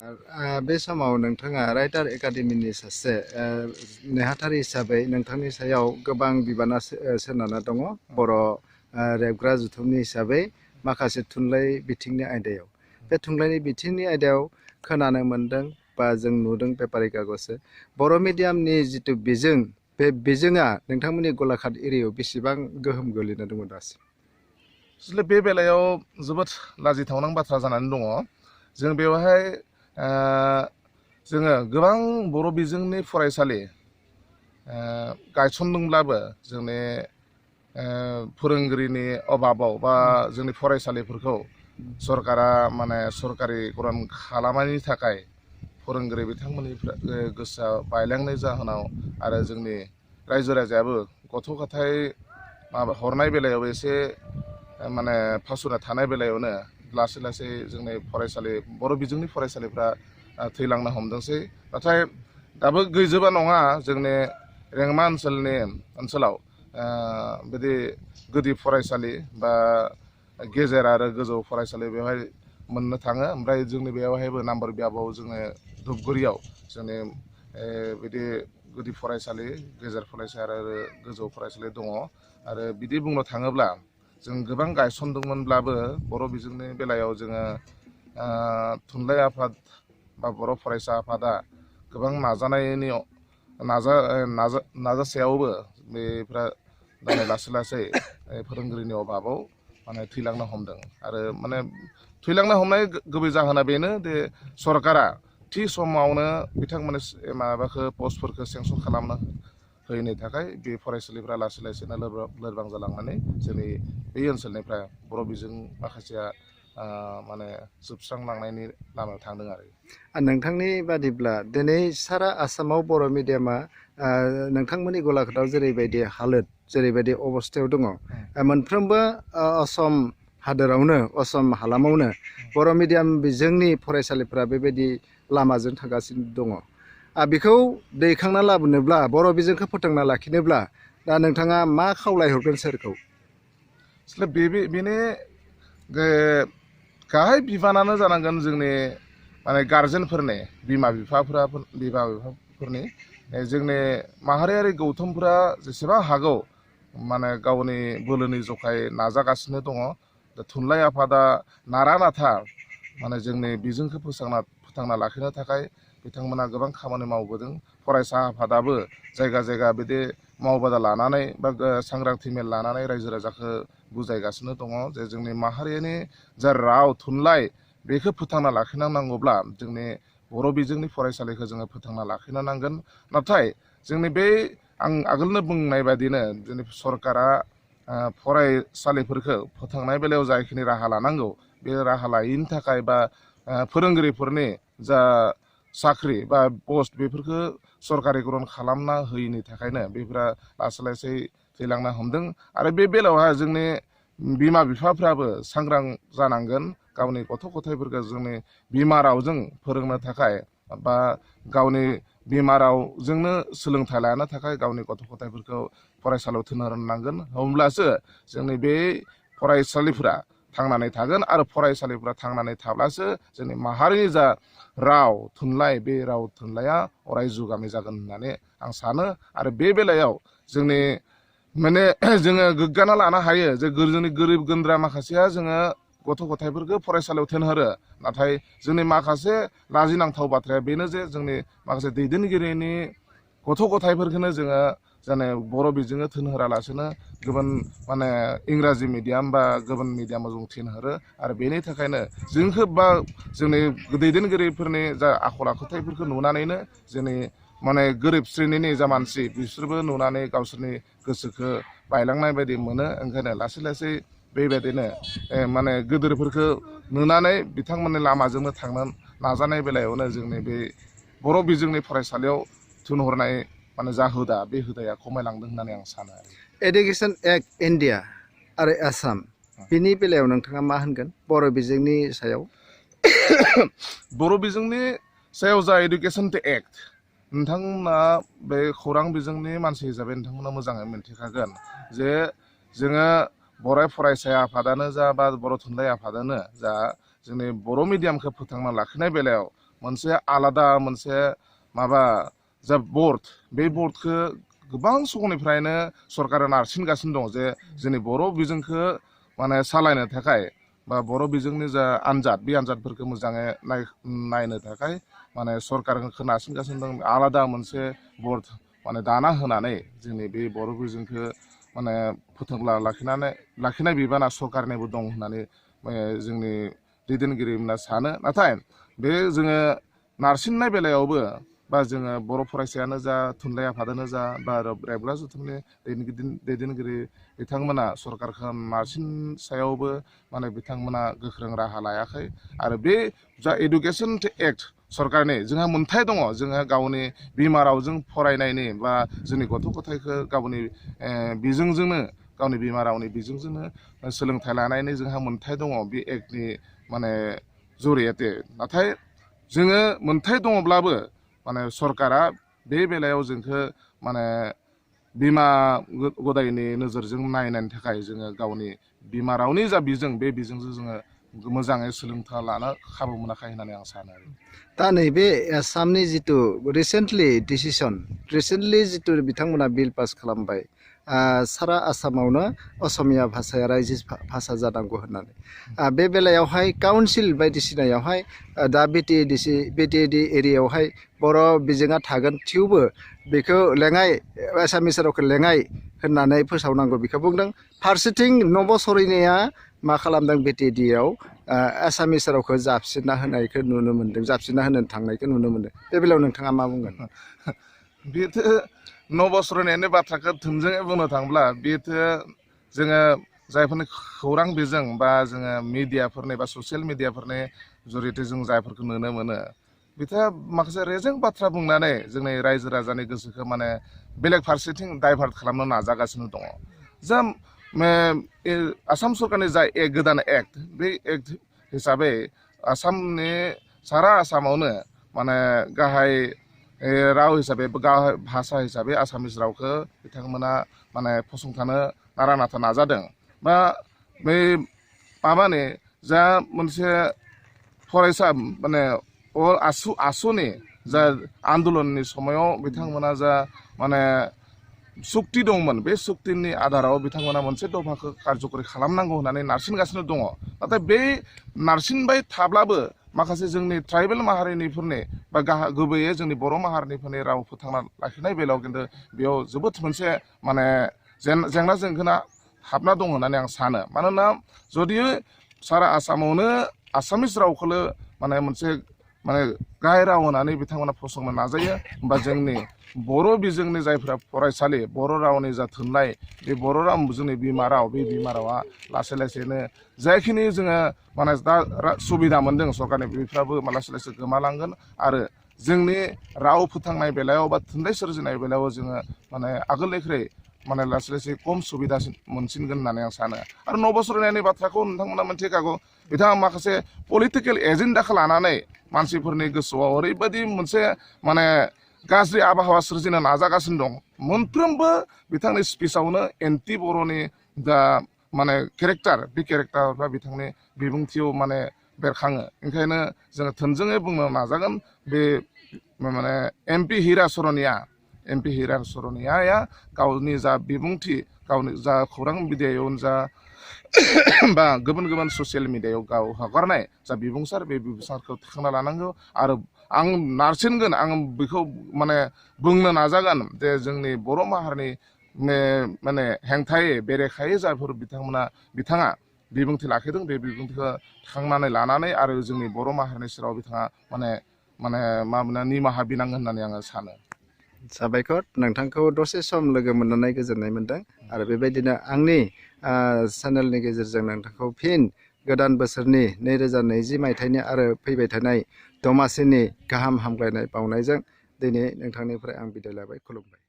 बे समाव नोंथाङा राइटार एकाडेमिनि सासे नेहाथारि हिसाबै नोंथांनि सायाव गोबां बिबाना सोनारना दङ बर' रेबग्रा जुथुमनि हिसाबै माखासे थुनलाइ बिथिंनि आयदायाव बे थुनलाइनि बिथिंनि आयदायाव खोनानो मोन्दों बा जों नुदों पेपारि कागजो बर' मिडियामनि जिथु बिजों बे बिजोङा नोंथांमोननि गलाघाट एरियायाव बेसेबां गोहोम गोलैना दङ दासिम? बे बेलायाव जोबोद लाजिथावना बाथ्रा जानानै दङ। जों बेवहाय जोङो गोबां बर' बिजोंनि फरायसालि गायसनदोंब्लाबो जोंनि फोरोंगिरिनि अभाबाव बा जोंनि फरायसालिफोरखौ सरकारा सरकारिकरन खालामनायनि थाखाय फोरोंगिरि बिथांमोननि गोसोआ बायलांनाय जाहोनाव आरो जोंनि रायजो राजायाबो गथ' गथाय हरनाय बेलायाव एसे फासुना थानाय बेलायावनो लासै लासै जोंनि फरायसालि बर' बिजोंनि फरायसालिफ्रा थैलांनो हमदोंसै। नाथाय दाबो गैजोबा नङा। जोंनि रेंमा ओनसोलाव बिदि गुदि फरायसालि बा गेजेर आरो गोजौ फरायसालि बेवहाय मोननो थाङो। ओमफ्राय जोंनि बेवहायबो नाम्बार बियाबाव जोङो धुपगुरियाव जोंनि बिदि गुदि फरायसालि गेजेर फरायसालि आरो गोजौ फरायसालि दङ। आरो बिदि बुंनो थाङोब्ला जों गोबां गायसनदोंमोनब्लाबो बर' बिजोंनि बेलायाव जोङो थुनलाइ आफाद बा बर' फरायसा आफादा गोबां नाजासेयावबो बेफ्रा लासै लासै फोरोंगिरिनि अभाबाव थैलांनो हमदों। आरो थैलांनो हमनाय गुबै जाहोना बेनो दे सरकारा थि समावनो बिथांमोननि पस्टफोरखौ सेंसन खालामनो होयैनि थाखाय बे फरायसालिफ्रा लासै लासैनो लोरबां जालांनानै जोंनि बे ओनसोलनिफ्राय बर' बिजों माखासेया जोबस्रांलांनायनि लामायाव थांदों। आरो नोंथांनि बादिब्ला दिनै सारा आसामाव बर' मिडियामा नोंथांमोननि गलाघाटआव जेरैबायदि हालोद जेरैबायदि अबस्थायाव दङ मोनफ्रोमबो असम हादोरावनो असम हालामावनो बर' मिडियाम बिजोंनि फरायसालिफ्रा बेबायदि लामाजों थांगासिनो दङ। बेखौ दैखांना लाबोनोब्ला बर' बिजोंखौ फोथांना लाखिनोब्ला दा नोंथाङा मा खावलायहरगोन सोरखौ? बेनि गाहाय बिबानानो जानांगोन जोंनि गारजेनफोरनि बिमा बिफाफोरनि जोंनि माहारियारि गौथुमफोरा जेसेबां हागौ गावनि बोलोनि जखायै नाजागासिनो दङ। थुनलाइ आफादा नारा नाथा जोंनि बिजोंखौ फोथांना लाखिनो थाखाय बिथांमोना गोबां खामानि मावबोदों। फरायसा आफादाबो जायगा जायगा बिदि मावबादा लानानै बा सांग्रांथि मेल लानानै रायजो राजाखौ बुजायगासिनो दङ जे जोंनि माहारिनि जा राव थुनलाइ बेखौ फोथांना लाखिनांगौब्ला जोंनि बर' बिजोंनि फरायसालिखौ जोङो फोथांना लाखिनो नांगोन। नाथाय जोंनि बे आं आगोलनो बुंनाय बायदिनो जोंनि सरकारा फरायसालिफोरखौ फोथांनाय बेलायाव जाखिनि राहा लानांगौ बे राहा लायैनि थाखाय बा फोरोंगिरिफोरनि जा साख्रि बा पस्ट बेफोरखौ सरकारिकरन खालामना होयैनि थाखायनो बेफोरा लासै लासै थैलांनो हमदों। आरो बे बेलायावहाय जोंनि बिमा बिफाफ्राबो सांग्रां जानांगोन। गावनि गथ' गथायफोरखौ जोंनि बिमा रावजों फोरोंनो थाखाय बा गावनि बिमा रावजोंनो सोलोंथाइ लानो थाखाय गावनि गथ' गथायफोरखौ फरायसालियाव थिनहरनांगोन। होमब्लासो जोंनि बे फरायसालिफोरा थांनानै थागोन। आरो फरायसालिफ्रा थांनानै थाब्लासो जोंनि माहारिनि जा राव थुनलाइ बे राव थुनलाइया अराय जुगामि जागोन होननानै आं सानो। आरो बे बेलायाव जोंनि जोङो गोग्गाना लानो हायो जे जोंनि गोरिब गुन्द्रा माखासेया जोङो गथ' गथायफोरखौ फरायसालियाव थिनहरो। नाथाय जोंनि माखासे लाजिनांथाव बाथ्राया बेनो जे जोंनि माखासे दैदेनगिरिनि गथ' गथायफोरखौनो जोङो बर' बिजोङै थिनहरालासिनो गुबुन इंराजि मिडियाम बा गुबुन मिडियामाव जों थिनहरो। आरो बेनि थाखायनो जोंखौ बा जोंनि दैदेनगिरिफोरनि जा आखल आखुथायफोरखौ नुनानैनो जोंनि गोरिब श्रेणिनि जा मानसि बिसोरबो नुनानै गावसोरनि गोसोखौ बायलांनाय बायदि मोनो। ओंखायनो लासै लासै बेबायदिनो गोदोरफोरखौ नुनानै बिथांमोननि लामाजोंनो थांनो नाजानाय बेलायावनो जोंनि बे बर' बिजोंनि फरायसालियाव थिनहरनाय जा हुदा बे हुदाया खमायलांदों होननानै आं सानो। एडुकेसन एक्ट इन्डिया आरो आसाम बिनि बेलायाव नोंथाङा मा होनगोन बर' बिजोंनि सायाव? बर' बिजोंनि सायाव जा एडुकेसन एक्ट नोंथांमोना बे खौरां बिजोंनि मानसि हिसाबै नोंथांमोना मोजाङै मिन्थिखागोन जे जोङो बर' फरायसा आफादानो जा बा बर' थुनलाइ आफादानो जा जोंनि बर' मिडियामखौ फोथांना लाखिनाय बेलायाव मोनसे आलादा मोनसे माबा जा बर्ड बे बर्डखौ गोबां समनिफ्रायनो सरकारा नारसिनगासिनो दं जे जोंनि बर' बिजोंखौ माने सालायनो थाखाय बा बर' बिजोंनि जा आनजाद बे आनजादफोरखौ मोजाङै नायनो थाखाय माने सरकारखौ नारसिनगासिनो दं आलादा मोनसे बर्ड माने दाना होनानै जोंनि बे बर' बिजोंखौ माने फोथांना लाखिनाय बिबाना सरकारनिबो दं होननानै जोंनि दैदेनगिरिमोना सानो नाथाय बे जोङो नारसिननाय बेलायावबो बा जोङो बर' फरायसायानो जा थुनलाइ आफादानो जा बा रेबग्रा जथुमनि दैदेनगिरि बिथांमोना सरकारखौ नारसिन सायावबो माने बिथांमोना गोख्रों राहा लायाखै आरो बे जा एडुकेसन एक्ट सरकारनि जोंहा मोनथाय दङ जोंहा गावनि बिमा रावजों फरायनायनि बा जोंनि गथ' गथायखौ गावनि बिजोंजोंनो गावनि बिमा रावनि बिजोंजोंनो सोलोंथाइ लानायनि जोंहा मोनथाय दङ बे एक्टनि माने जरियाते नाथाय जोङो मोनथाय दङब्लाबो माने सरकारा बे बेलायाव जोंखौ माने बिमा गदायनि नोजोरजों नायनायनि थाखाय जोङो गावनि बिमा रावनि जा बिजों बे बिजोंजों जोङो मोजाङै सोलोंथाइ लानो खाबु मोनाखै होननानै आं सानो आरो दा नैबे आसामनि जिथु रिसेन्टलि जिथु बिथांमोना बिल पास खालामबाय सारा आसामावनो असमिया भाषाया रायजो भाषा जानांगौ होननानै बे बेलायावहाय काउन्सिल बायदिसिनायावहाय दा बिटिएडि एरियायावहाय बर' बिजोङा थागोन थेवबो बेखौ लेङाइ एसामिस रावखौ लेङाइ होननानै फोसावनांगौ बेखौ बुंदों फारसेथिं नब सरिनाया मा खालामदों बिटिएडिआव एसामिस रावखौ जाबसिनना होनायखौ नुनो मोन्दों जाबसिनना होनो थांनायखौ नुनो मोन्दों बे बेलायाव नोंथाङा मा बुंगोन बेथ' नबस्रनायनि बाथ्राखौ थोंजोङै बुंनो थाङोब्ला बेथ' जोङो जायफोरनि खौरां बिजों बा जोङो मिडियाफोरनि बा ससियेल मिडियाफोरनि जरियते जों जायफोरखौ नुनो मोनो बिथाङा माखासे रेजें बाथ्रा बुंनानै जोंनि रायजो राजानि गोसोखौ माने बेलेग फारसेथिं डाइभार्ट खालामनो नाजागासिनो दङ जा आसाम सरकारनि जा गोदान एक्ट बे एक्ट हिसाबै आसामनि सारा आसामावनो माने गाहाय राव हिसाबै गाहाय भाषा हिसाबै आसामिस रावखौ बिथांमोना माने फसंथानो नारा नाथा नाजादों बा बै माबानि जा मोनसे फरायसा माने आसुनि जा आन्दलननि समाव बिथांमोना जा माने सुक्ति दंमोन बे सुक्तिनि आधाराव बिथांमोना मोनसे दफाखौ कारज'करि खालामनांगौ होननानै नारसिनगासिनो दङ नाथाय बे नारसिनबाय थाब्लाबो माखासे जोंनि ट्राइबेल माहारिनिफोरनि बा गुबैयै जोंनि बर' माहारिनिफोरनि राव फोथांना लाखिनाय बेलायाव खिन्थु बेयाव जोबोद मोनसे माने जेंना जेंगोना हाबना दं होननानै आं सानो मानोना जुदि सारा आसामावनो आसामिस रावखौल' माने मोनसे माने गाहाय राव होनानै बिथांमोना फसंनो नाजायो होमबा जोंनि बर' बिजोंनि जायफोरा फरायसालि बर' रावनि जा थुनलाइ बे बर' राव जोंनि बिमा राव बे बिमा रावा लासै लासैनो जायखिनि जोङो माने दा सुबिदा मोन्दों सरकारनि बेफ्राबो लासै लासै गोमालांगोन आरो जोंनि राव फोथांनाय बेलायाव बा थुनलाइ सोरजिनाय बेलायाव जोङो माने आगोलनिख्रुइ माने लासै लासै खम सुबिदा मोनसिनगोन होननानै आं सानो आरो नबस्रनायनि बाथ्राखौ नोंथांमोना मिथिखागौ बिथाङा माखासे पलिटिकेल एजेन्डाखौ लानानै मानसिफोरनि गोसोआव ओरैबायदि मोनसे माने गाज्रि आबहावा सोरजिनो नाजागासिनो दं मोनफ्रोमबो बिथांनि स्पिचआवनो एन्टि बर'नि दा माने केरेक्टार बे केरेक्टारफ्रा बिथांनि बिबुंथियाव माने बेरखाङो ओंखायनो जोङो थोंजोङै बुंनो नाजागोन बे माने एमपि हिरा सरनियाया गावनि जा बिबुंथि गावनि जा खौरां बिलाइयावनो जा बा गुबुन गुबुन ससियेल मिडियायाव गाव हगारनाय जा बिबुंसार बे बिबुंसारखौ थिखांना लानांगौ आरो आं नारसिनगोन आं बेखौ माने बुंनो नाजागोन जे जोंनि बर' माहारिनि माने हेंथायै बेरेखायै जायफोर बिथाङा बिबुंथि लाखिदों बे बिबुंथिखौ थिखांनानै लानानै आरो जोंनि बर' माहारिनि सेराव बिथाङा माने निमाहा बिनांगोन होननानै आङो सानो साबायखर नोंथांखौ दसे सम लोगो मोननानै गोजोननाय मोन्दों आरो बेबायदिनो आंनि चेनेलनि गेजेरजों नोंथांखौ फिन गोदान बोसोरनि 2020 मायथाइनि आरो फैबाय थानाय दमासिनि गाहाम हामलायनाय बावनायजों दिनै नोंथांनिफ्राय आं बिदाय लाबाय खुलुमबाय